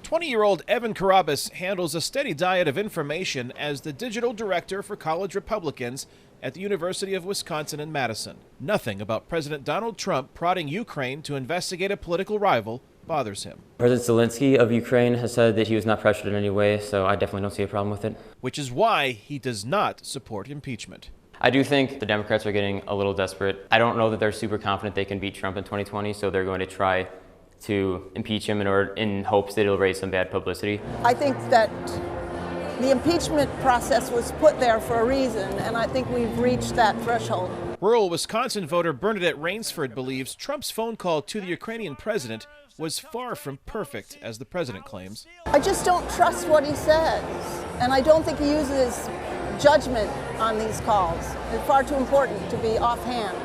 20-year-old Evan Carabas handles a steady diet of information as the digital director for college Republicans at the University of Wisconsin in Madison. Nothing about President Donald Trump prodding Ukraine to investigate a political rival bothers him. President Zelensky of Ukraine has said that he was not pressured in any way, so I definitely don't see a problem with it. Which is why he does not support impeachment. I do think the Democrats are getting a little desperate. I don't know that they're super confident they can beat Trump in 2020, so they're going to try to impeach him in hopes that it'll raise some bad publicity. I think that the impeachment process was put there for a reason, and I think we've reached that threshold. Rural Wisconsin voter Bernadette Rainsford believes Trump's phone call to the Ukrainian president was far from perfect, as the president claims. I just don't trust what he says, and I don't think he uses judgment on these calls. It's far too important to be offhand.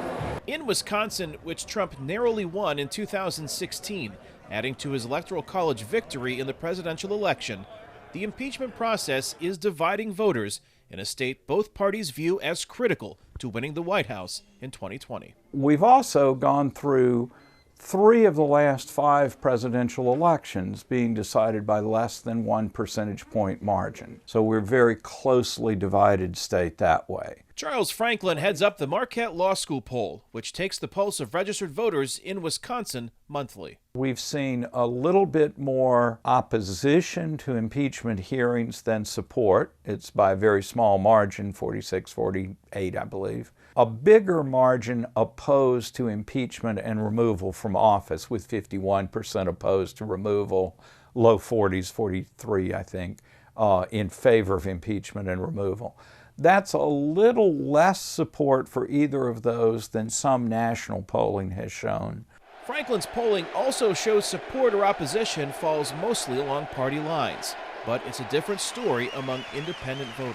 In Wisconsin, which Trump narrowly won in 2016, adding to his electoral college victory in the presidential election, the impeachment process is dividing voters in a state both parties view as critical to winning the White House in 2020. We've also gone through 3 of the last 5 presidential elections being decided by less than 1 percentage point margin. So we're a very closely divided state that way. Charles Franklin heads up the Marquette Law School poll, which takes the pulse of registered voters in Wisconsin monthly. We've seen a little bit more opposition to impeachment hearings than support. It's by a very small margin, 46-48, I believe. A bigger margin opposed to impeachment and removal from office, with 51% opposed to removal, low 40s, 43, I think, in favor of impeachment and removal. That's a little less support for either of those than some national polling has shown. Franklin's polling also shows support or opposition falls mostly along party lines, but it's a different story among independent voters.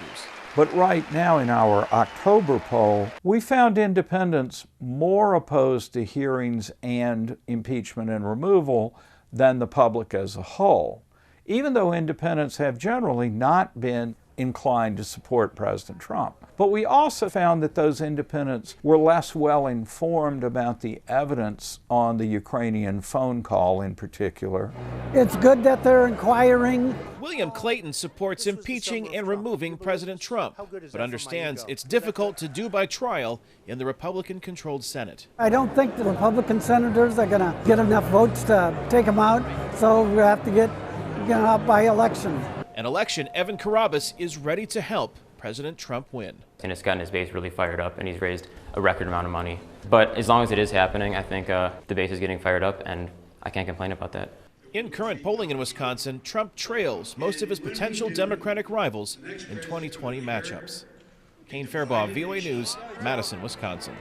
But right now in our October poll, we found independents more opposed to hearings and impeachment and removal than the public as a whole, even though independents have generally not been inclined to support President Trump. But we also found that those independents were less well informed about the evidence on the Ukrainian phone call in particular. It's good that they're inquiring. William Clayton supports impeaching and removing President Trump, but understands it's difficult to do by trial in the Republican-controlled Senate. I don't think the Republican senators are going to get enough votes to take him out, so we have to get out by election. An election Evan Carabas is ready to help President Trump win. And it's gotten his base really fired up, and he's raised a record amount of money. But as long as it is happening, I think the base is getting fired up, and I can't complain about that. In current polling in Wisconsin, Trump trails most of his potential Democratic rivals in 2020 matchups. Kane, Farabaugh, VOA News, Madison, Wisconsin.